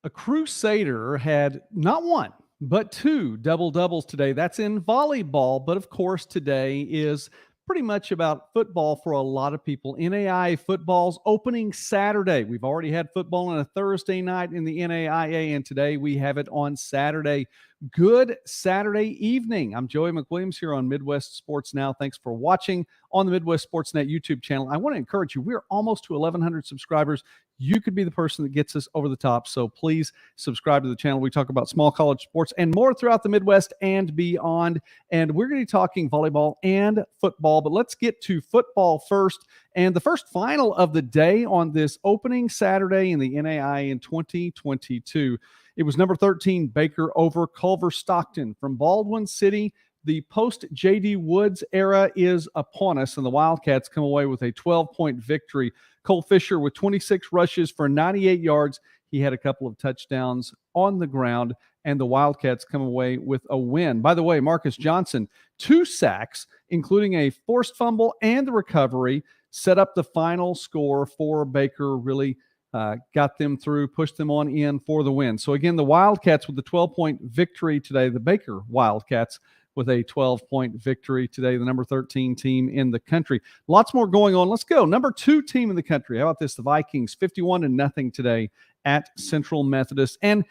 A Crusader had not one, but two double-doubles today. That's in volleyball, but of course, today is pretty much about football for a lot of people. NAIA football's opening Saturday. We've already had football on a Thursday night in the NAIA, and today we have it on Saturday. Good Saturday evening. I'm Joey McWilliams here on Midwest Sports Now. Thanks for watching on the Midwest Sports Net YouTube channel. I want to encourage you, we're almost to 1,100 subscribers. You could be the person that gets us over the top. So please subscribe to the channel. We talk about small college sports and more throughout the Midwest and beyond. And we're going to be talking volleyball and football. But let's get to football first. And the first final of the day on this opening Saturday in the NAIA in 2022. It was number 13 Baker over Culver Stockton from Baldwin City. The post-J.D. Woods era is upon us, and the Wildcats come away with a 12-point victory. Cole Fisher with 26 rushes for 98 yards. He had a couple of touchdowns on the ground, and the Wildcats come away with a win. By the way, Marcus Johnson, 2 sacks, including a forced fumble and the recovery, set up the final score for Baker, really got them through, pushed them on in for the win. So again, the Wildcats with the 12-point victory today, the Baker Wildcats with a 12-point victory today, the number 13 team in the country. Lots more going on. Let's go. Number 2 team in the country. How about this? The Vikings, 51-0 today at Central Methodist. And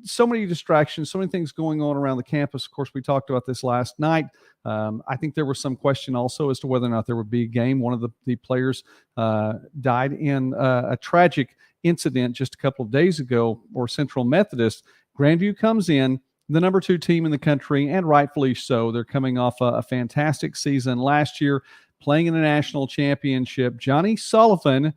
so many distractions, so many things going on around the campus. Of course, we talked about this last night. I think there was some question also as to whether or not there would be a game. One of the players died in a tragic incident just a couple of days ago for Central Methodist. Grandview comes in, the number 2 team in the country, and rightfully so. They're coming off a fantastic season last year, playing in a national championship. Johnny Sullivan,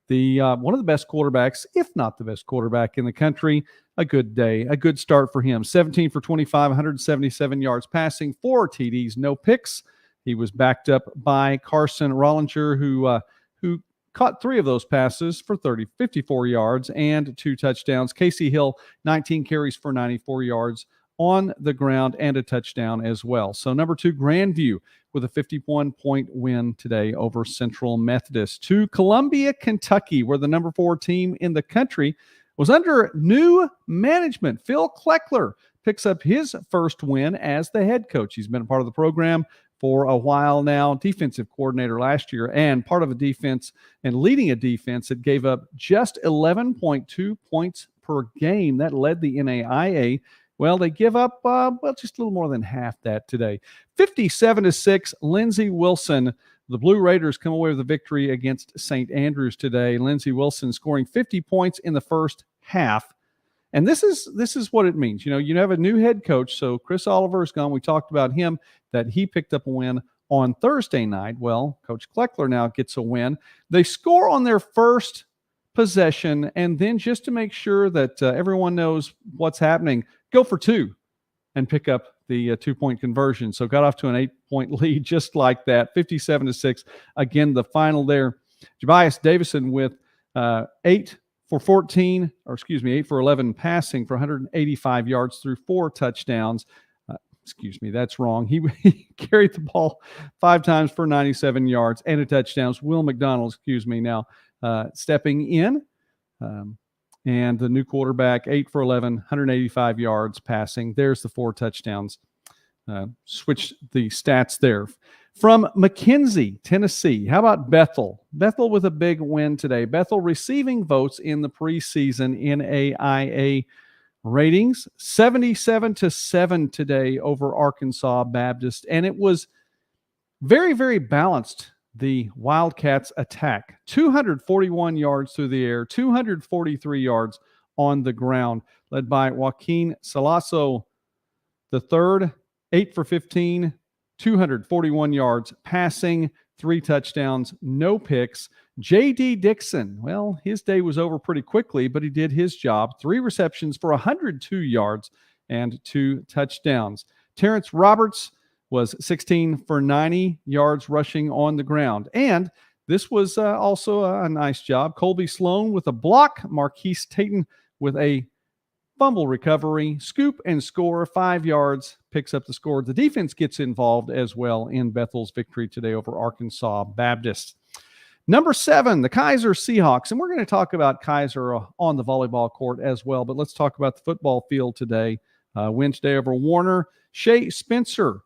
one of the best quarterbacks, if not the best quarterback in the country, a good day, a good start for him. 17 for 25, 177 yards passing, 4 TDs, no picks. He was backed up by Carson Rollinger, who caught 3 of those passes for 54 yards and 2 touchdowns. Casey Hill, 19 carries for 94 yards on the ground and a touchdown as well. So number 2, Grandview with a 51-point win today over Central Methodist. To Columbia, Kentucky, where the number 4 team in the country was under new management. Phil Kleckler picks up his first win as the head coach. He's been a part of the program for a while now, defensive coordinator last year, and part of a defense and leading a defense that gave up just 11.2 points per game. That led the NAIA. Well, they give up just a little more than half that today. 57-6, Lindsey Wilson. The Blue Raiders come away with a victory against St. Andrews today. Lindsey Wilson scoring 50 points in the first half. And this is what it means. You have a new head coach. So Chris Oliver is gone. We talked about him, that he picked up a win on Thursday night. Well, Coach Kleckler now gets a win. They score on their first possession, and then just to make sure that everyone knows what's happening, go for 2 and pick up the 2-point conversion. So got off to an 8-point lead just like that, 57-6. Again, the final there. Jabias Davison with 8 for 11 passing for 185 yards through 4 touchdowns. That's wrong. He carried the ball 5 times for 97 yards and a touchdown. Will McDonald, now stepping in. And the new quarterback, 8 for 11, 185 yards passing. There's the 4 touchdowns. Switch the stats there. From McKenzie, Tennessee, how about Bethel? Bethel with a big win today. Bethel receiving votes in the preseason NAIA ratings, 77-7 today over Arkansas Baptist. And it was very, very balanced, the Wildcats' attack. 241 yards through the air, 243 yards on the ground, led by Joaquin Salasso III, 8 for 15, 241 yards passing, 3 touchdowns, no picks. J.D. Dixon, well, his day was over pretty quickly, but he did his job. 3 receptions for 102 yards and 2 touchdowns. Terrence Roberts was 16 for 90 yards rushing on the ground. And this was also a nice job. Colby Sloan with a block. Marquise Tatum with a fumble recovery, scoop and score, 5 yards, picks up the score. The defense gets involved as well in Bethel's victory today over Arkansas Baptist. Number 7, the Kaiser Seahawks. And we're going to talk about Kaiser on the volleyball court as well, but let's talk about the football field today. Win today over Warner. Shea Spencer,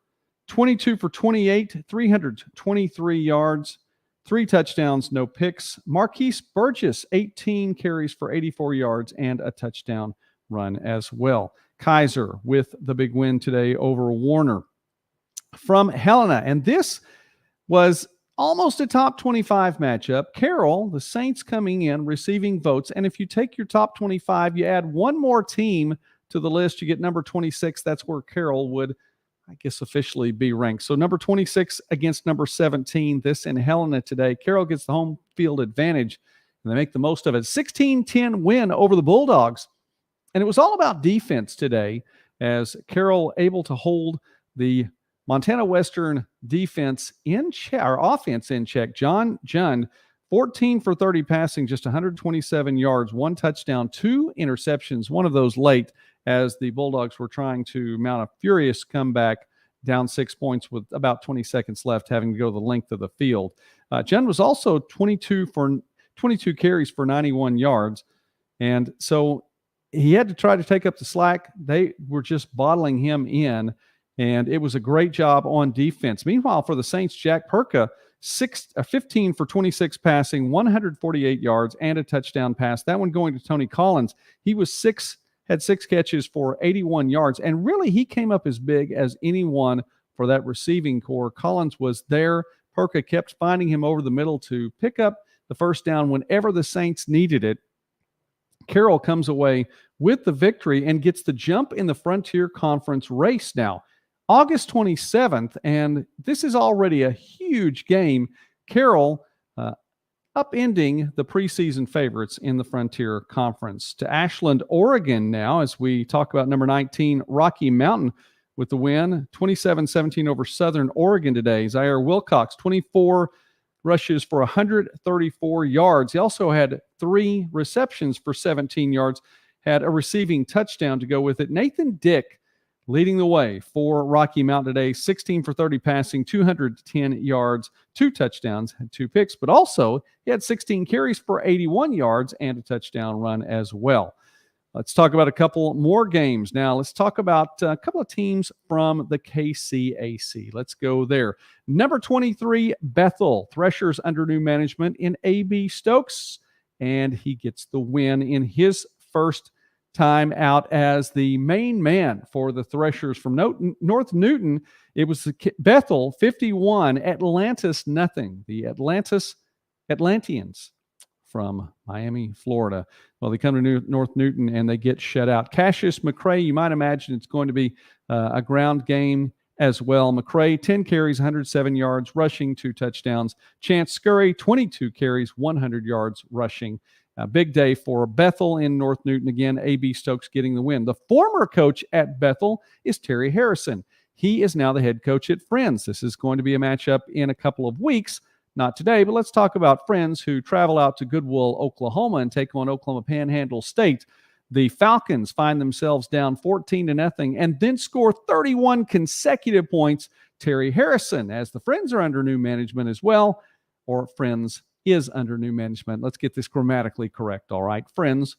22 for 28, 323 yards, 3 touchdowns, no picks. Marquise Burgess, 18 carries for 84 yards and a touchdown run as well. Kaiser with the big win today over Warner. From Helena, and this was almost a top 25 matchup. Carroll, the Saints coming in, receiving votes. And if you take your top 25, you add one more team to the list, you get number 26. That's where Carroll would, I guess, officially be ranked. So number 26 against number 17, this in Helena today. Carroll gets the home field advantage, and they make the most of it. 16-10 win over the Bulldogs. And it was all about defense today, as Carroll able to hold the Montana Western defense in check, or offense in check. John Jund, 14 for 30 passing, just 127 yards, 1 touchdown, 2 interceptions, one of those late, as the Bulldogs were trying to mount a furious comeback down 6 points with about 20 seconds left, having to go the length of the field. Jund was also 22 carries for 91 yards. And so he had to try to take up the slack. They were just bottling him in, and it was a great job on defense. Meanwhile, for the Saints, Jack Perka, 15 for 26 passing, 148 yards, and a touchdown pass. That one going to Tony Collins. He was had 6 catches for 81 yards, and really he came up as big as anyone for that receiving core. Collins was there. Perka kept finding him over the middle to pick up the first down whenever the Saints needed it. Carroll comes away with the victory and gets the jump in the Frontier Conference race now. August 27th, and this is already a huge game. Carroll upending the preseason favorites in the Frontier Conference. To Ashland, Oregon now, as we talk about number 19, Rocky Mountain with the win, 27-17 over Southern Oregon today. Zaire Wilcox, 24 rushes for 134 yards. He also had 3 receptions for 17 yards, had a receiving touchdown to go with it. Nathan Dick leading the way for Rocky Mountain today, 16 for 30 passing, 210 yards, 2 touchdowns, had 2 picks, but also he had 16 carries for 81 yards and a touchdown run as well. Let's talk about a couple more games. Now, let's talk about a couple of teams from the KCAC. Let's go there. Number 23, Bethel. Threshers under new management in A.B. Stokes, and he gets the win in his first time out as the main man for the Threshers from North Newton. It was Bethel 51, Atlantis nothing. The Atlanteans from Miami, Florida. Well, they come to North Newton and they get shut out. Cassius McCray, you might imagine it's going to be a ground game as well. McCray, 10 carries, 107 yards, rushing, 2 touchdowns. Chance Scurry, 22 carries, 100 yards, rushing. A big day for Bethel in North Newton. Again, A.B. Stokes getting the win. The former coach at Bethel is Terry Harrison. He is now the head coach at Friends. This is going to be a matchup in a couple of weeks. Not today, but let's talk about Friends, who travel out to Goodwill, Oklahoma, and take on Oklahoma Panhandle State. The Falcons find themselves down 14-0 and then score 31 consecutive points. Terry Harrison, as the Friends are under new management as well, or Friends is under new management. Let's get this grammatically correct, all right? Friends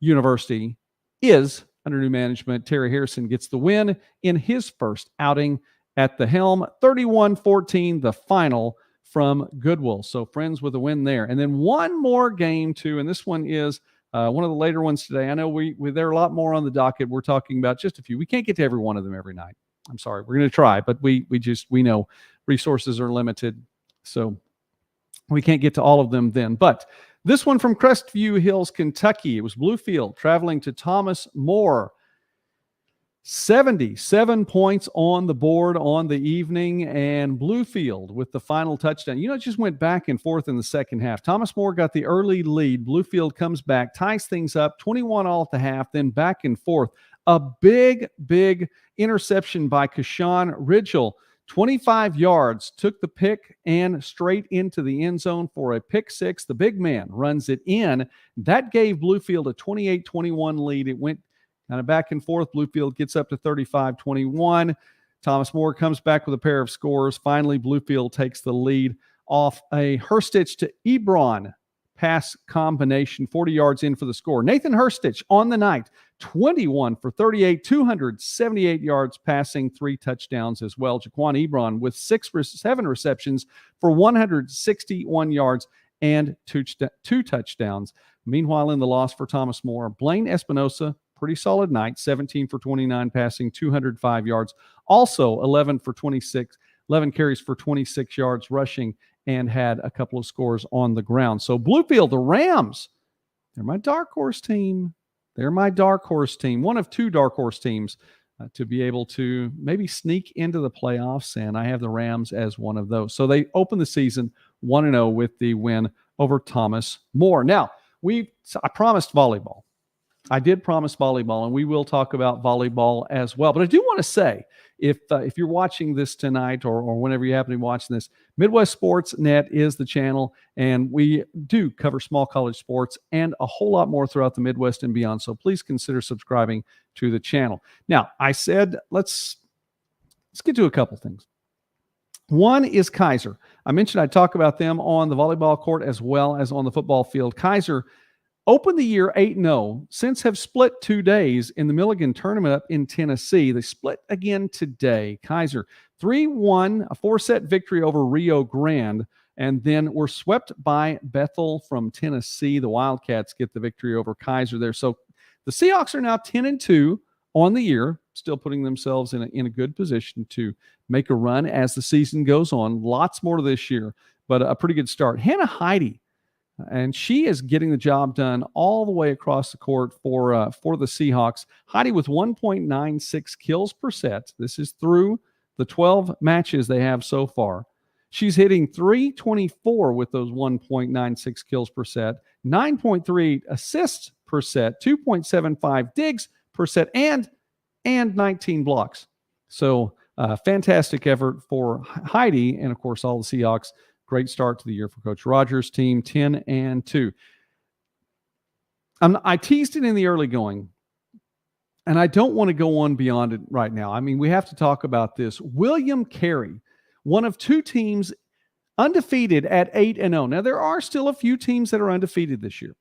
University is under new management. Terry Harrison gets the win in his first outing at the helm. 31-14, the final from Goodwill. So Friends with a win there. And then one more game too, and this one is one of the later ones today. I know there are a lot more on the docket. We're talking about just a few. We can't get to every one of them every night. I'm sorry. We're going to try, but we know resources are limited. So we can't get to all of them then. But this one from Crestview Hills, Kentucky. It was Bluefield traveling to Thomas More. 77 points on the board on the evening, and Bluefield with the final touchdown. It just went back and forth in the second half. Thomas More got the early lead. Bluefield comes back, ties things up, 21 all at the half, then back and forth. A big interception by Kashawn Ridgel. 25 yards, took the pick and straight into the end zone for a pick 6. The big man runs it in. That gave Bluefield a 28-21 lead. It went kind of back and forth. Bluefield gets up to 35-21. Thomas More comes back with a pair of scores. Finally, Bluefield takes the lead off a Hurstich to Ebron pass combination, 40 yards in for the score. Nathan Hurstich on the night, 21 for 38, 278 yards passing, 3 touchdowns as well. Jaquan Ebron with 7 receptions for 161 yards and 2 touchdowns. Meanwhile, in the loss for Thomas More, Blaine Espinosa, pretty solid night, 17 for 29 passing, 205 yards. Also 11 carries for 26 yards rushing, and had a couple of scores on the ground. So Bluefield, the Rams, they're my dark horse team. One of 2 dark horse teams to be able to maybe sneak into the playoffs, and I have the Rams as one of those. So they open the season 1-0 with the win over Thomas More. Now, I promised volleyball. I did promise volleyball, and we will talk about volleyball as well. But I do want to say, if you're watching this tonight or whenever you happen to be watching this, Midwest Sports Net is the channel, and we do cover small college sports and a whole lot more throughout the Midwest and beyond. So please consider subscribing to the channel. Now, I said let's get to a couple things. One is Kaiser. I mentioned I'd talk about them on the volleyball court as well as on the football field. Kaiser opened the year 8-0, since have split 2 days in the Milligan tournament up in Tennessee. They split again today. Kaiser 3-1, a 4-set victory over Rio Grande, and then were swept by Bethel from Tennessee. The Wildcats get the victory over Kaiser there. So the Seahawks are now 10-2 on the year, still putting themselves in a good position to make a run as the season goes on. Lots more to this year, but a pretty good start. Hannah Heidi, and she is getting the job done all the way across the court for the Seahawks. Heidi with 1.96 kills per set. This is through the 12 matches they have so far. She's hitting .324 with those 1.96 kills per set, 9.3 assists per set, 2.75 digs per set, and 19 blocks. So fantastic effort for Heidi, and of course all the Seahawks. Great start to the year for Coach Rogers' team, 10-2. I teased it in the early going, and I don't want to go on beyond it right now. I mean, we have to talk about this. William Carey, one of 2 teams undefeated at 8-0. Now, there are still a few teams that are undefeated this year,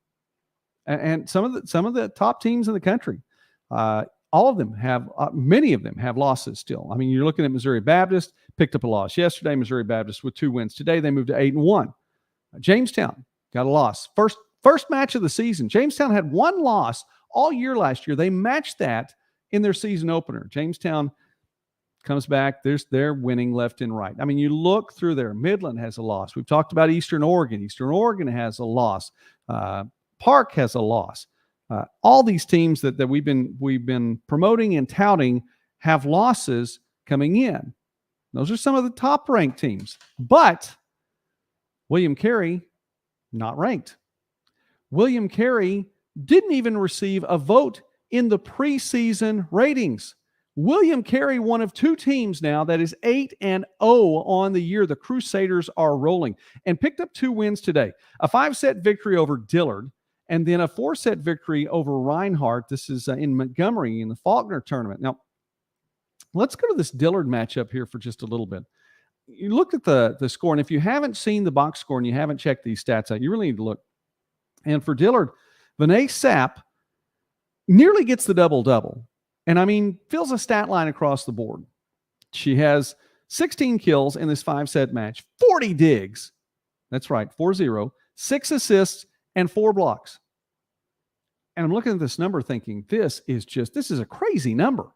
and some of the top teams in the country. All of them have, many of them have losses still. I mean, you're looking at Missouri Baptist, picked up a loss yesterday. Missouri Baptist with 2 wins. Today they moved to 8-1. Jamestown got a loss. First match of the season. Jamestown had 1 loss all year last year. They matched that in their season opener. Jamestown comes back. They're winning left and right. I mean, you look through there. Midland has a loss. We've talked about Eastern Oregon. Eastern Oregon has a loss. Park has a loss. All these teams that we've been promoting and touting have losses coming in. Those are some of the top-ranked teams. But William Carey, not ranked. William Carey didn't even receive a vote in the preseason ratings. William Carey, one of 2 teams now that is 8-0 on the year. The Crusaders are rolling and picked up 2 wins today. A 5-set victory over Dillard, and then a 4-set victory over Reinhardt. This is in Montgomery in the Faulkner tournament. Now, let's go to this Dillard matchup here for just a little bit. You look at the score, and if you haven't seen the box score and you haven't checked these stats out, you really need to look. And for Dillard, Vinay Sapp nearly gets the double-double. And, I mean, fills a stat line across the board. She has 16 kills in this 5-set match, 40 digs. That's right, 40, 6 assists, and 4 blocks. And I'm looking at this number thinking, this is a crazy number.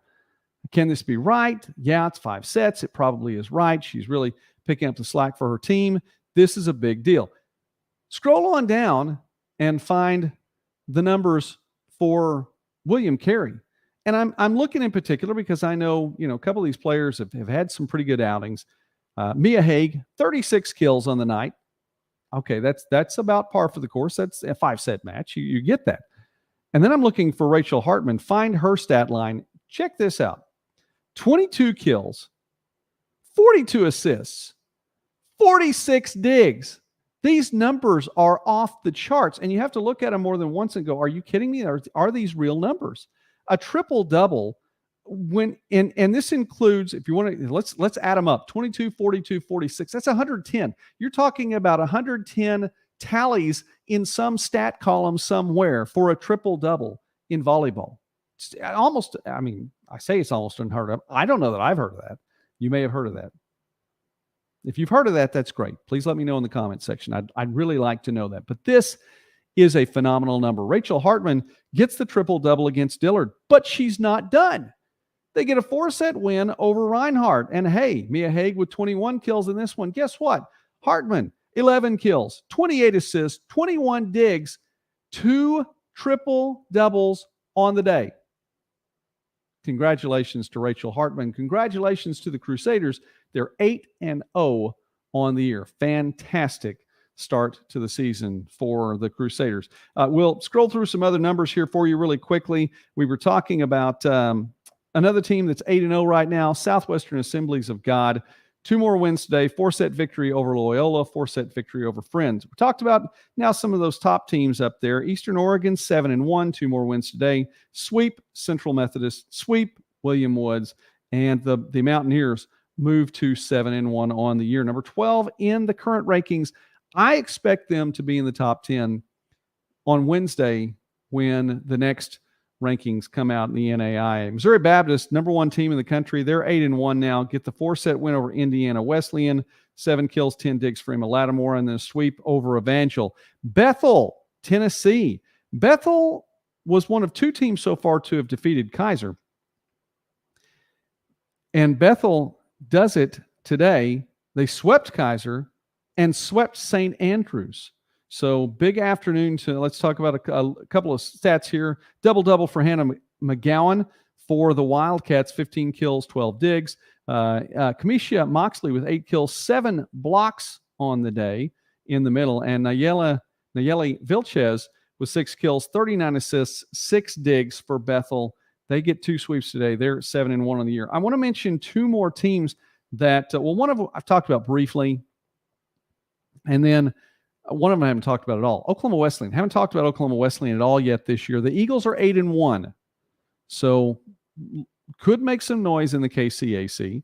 Can this be right? Yeah, it's 5 sets. It probably is right. She's really picking up the slack for her team. This is a big deal. Scroll on down and find the numbers for William Carey. And I'm looking in particular because I know, a couple of these players have had some pretty good outings. Mia Haig, 36 kills on the night. Okay, that's about par for the course. That's a 5-set match. You get that. And then I'm looking for Rachel Hartmann. Find her stat line. Check this out. 22 kills, 42 assists, 46 digs. These numbers are off the charts, and you have to look at them more than once and go, are you kidding me? Are these real numbers? A triple-double and this includes, if you want to, let's add them up: 22, 42, 46. That's 110. You're talking about 110 tallies in some stat column somewhere for a triple double in volleyball. It's almost, I mean, I say it's almost unheard of. I don't know that I've heard of that. You may have heard of that. If you've heard of that, that's great. Please let me know in the comment section. I'd really like to know that. But this is a phenomenal number. Rachel Hartmann gets the triple-double against Dillard, but she's not done. They get a 4-set win over Reinhardt. And hey, Mia Haig with 21 kills in this one. Guess what? Hartmann, 11 kills, 28 assists, 21 digs, 2 triple-doubles on the day. Congratulations to Rachel Hartmann. Congratulations to the Crusaders. They're 8-0 on the year. Fantastic start to the season for the Crusaders. We'll scroll through some other numbers here for you really quickly. We were talking about another team that's 8-0 right now, Southwestern Assemblies of God. 2 more wins today, 4-set victory over Loyola, 4-set victory over Friends. We talked about now some of those top teams up there. Eastern Oregon, 7-1, 2 more wins today. Sweep Central Methodist, sweep William Woods, and the Mountaineers move to 7-1 on the year. Number 12 in the current rankings. I expect them to be in the top 10 on Wednesday when the next rankings come out in the NAIA. Missouri Baptist, number 1 team in the country. They're 8-1 now. Get the 4-set win over Indiana Wesleyan. 7 kills, 10 digs for Emma Lattimore, and then a sweep over Evangel. Bethel, Tennessee. Bethel was one of 2 teams so far to have defeated Kaiser. And Bethel does it today. They swept Kaiser and swept St. Andrews. So big afternoon. Let's talk about a couple of stats here. Double-double for Hannah McGowan for the Wildcats, 15 kills, 12 digs. Kamisha Moxley with 8 kills, 7 blocks on the day in the middle. And Nayeli Vilches with 6 kills, 39 assists, 6 digs for Bethel. They get 2 sweeps today. They're 7-1 on the year. I want to mention 2 more teams that, one of them I've talked about briefly, and then one of them I haven't talked about at all. Oklahoma Wesleyan. Haven't talked about Oklahoma Wesleyan at all yet this year. The Eagles are 8-1. So could make some noise in the KCAC.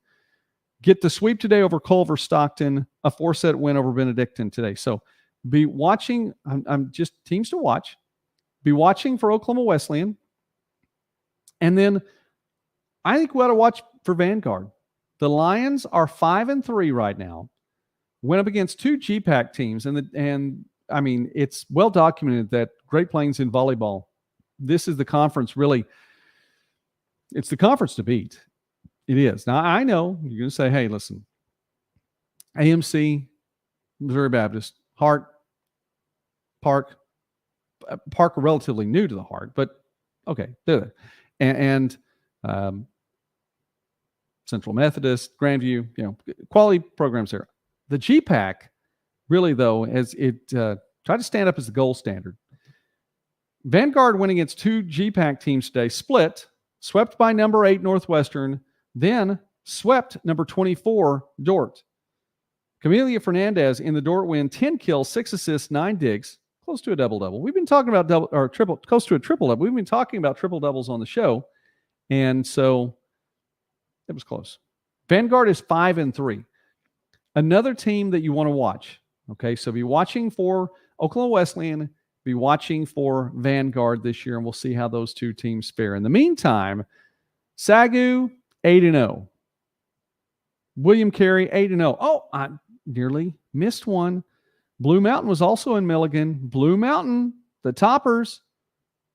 Get the sweep today over Culver Stockton, a 4-set win over Benedictine today. So be watching. I'm just teams to watch. Be watching for Oklahoma Wesleyan. And then I think we ought to watch for Vanguard. The Lions are 5-3 right now. Went up against 2 GPAC teams, and I mean, it's well documented that Great Plains in volleyball, this is the conference really, it's the conference to beat. It is. Now, I know you're going to say, hey, listen, AMC, Missouri Baptist, Hart, Park are relatively new to the Hart, but okay, they're there. And Central Methodist, Grandview, quality programs there. The GPAC, really, though, as it tried to stand up as the gold standard. Vanguard went against 2 GPAC teams today, swept by number 8 Northwestern, then swept number 24 Dort. Camelia Fernandez in the Dort win, 10 kills, 6 assists, 9 digs, close to a double-double. We've been talking about close to a triple-double. We've been talking about triple-doubles on the show, and so it was close. Vanguard is 5-3. Another team that you want to watch. Okay, so be watching for Oklahoma Wesleyan, be watching for Vanguard this year, and we'll see how those 2 teams fare. In the meantime, Sagu, 8-0. William Carey, 8-0. Oh, I nearly missed one. Blue Mountain was also in Milligan. Blue Mountain, the toppers,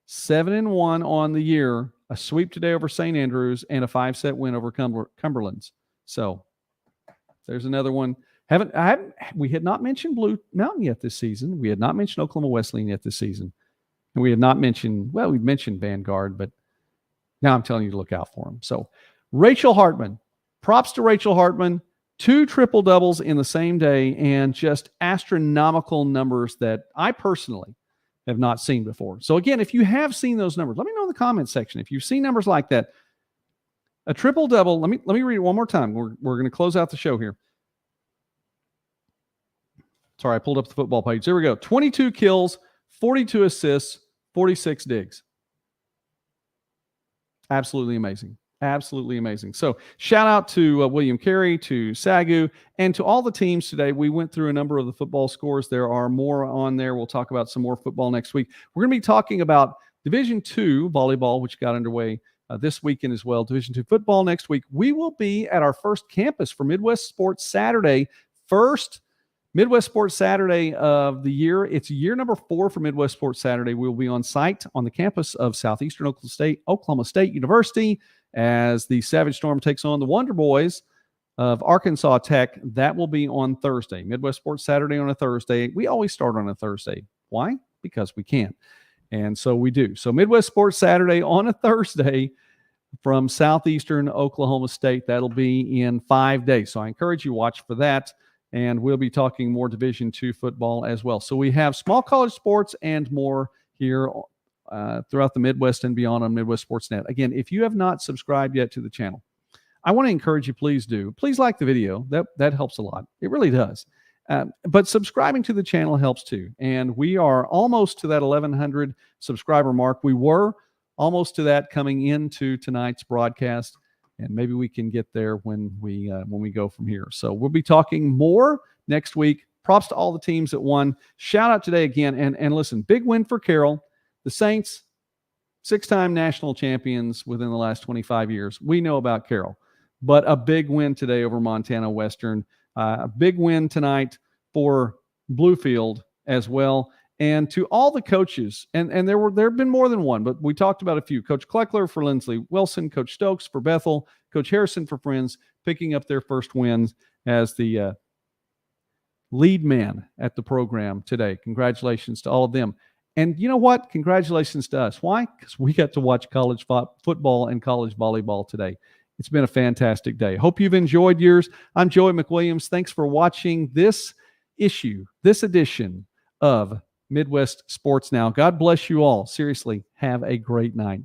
7-1 on the year. A sweep today over St. Andrews and a 5-set win over Cumberlands. So there's another one. We had not mentioned Blue Mountain yet this season. We had not mentioned Oklahoma Wesleyan yet this season. And we had not mentioned, we've mentioned Vanguard, but now I'm telling you to look out for them. So Rachel Hartmann, props to Rachel Hartmann, 2 triple-doubles in the same day and just astronomical numbers that I personally have not seen before. So again, if you have seen those numbers, let me know in the comments section. If you've seen numbers like that, a triple-double, let me read it one more time. We're going to close out the show here. Sorry, I pulled up the football page. There we go. 22 kills, 42 assists, 46 digs. Absolutely amazing. Absolutely amazing. So shout out to William Carey, to Sagu, and to all the teams today. We went through a number of the football scores. There are more on there. We'll talk about some more football next week. We're going to be talking about Division II volleyball, which got underway this weekend as well. Division II football next week. We will be at our first campus for Midwest Sports Saturday. First Midwest Sports Saturday of the year. It's year number 4 for Midwest Sports Saturday. We'll be on site on the campus of Southeastern Oklahoma State University as the Savage Storm takes on the Wonder Boys of Arkansas Tech. That will be on Thursday. Midwest Sports Saturday on a Thursday. We always start on a Thursday. Why? Because we can. And so we do. So Midwest Sports Saturday on a Thursday from Southeastern Oklahoma State. That'll be in 5 days. So I encourage you to watch for that. And we'll be talking more Division II football as well. So we have small college sports and more here throughout the Midwest and beyond on Midwest Sports Net. Again, if you have not subscribed yet to the channel, I want to encourage you, please do. Please like the video. That helps a lot. It really does. But subscribing to the channel helps too. And we are almost to that 1,100 subscriber mark. We were almost to that coming into tonight's broadcast. And maybe we can get there when we go from here. So we'll be talking more next week. Props to all the teams that won. Shout out today again. And listen, big win for Carroll. The Saints, 6-time national champions within the last 25 years. We know about Carroll. But a big win today over Montana Western. A big win tonight for Bluefield as well. And to all the coaches, and there have been more than one, but we talked about a few. Coach Kleckler for Lindsley Wilson, Coach Stokes for Bethel, Coach Harrison for Friends, picking up their first wins as the lead man at the program today. Congratulations to all of them. And you know what? Congratulations to us. Why? Because we got to watch college football and college volleyball today. It's been a fantastic day. Hope you've enjoyed yours. I'm Joey McWilliams. Thanks for watching this edition of Midwest Sports Now. God bless you all. Seriously, have a great night.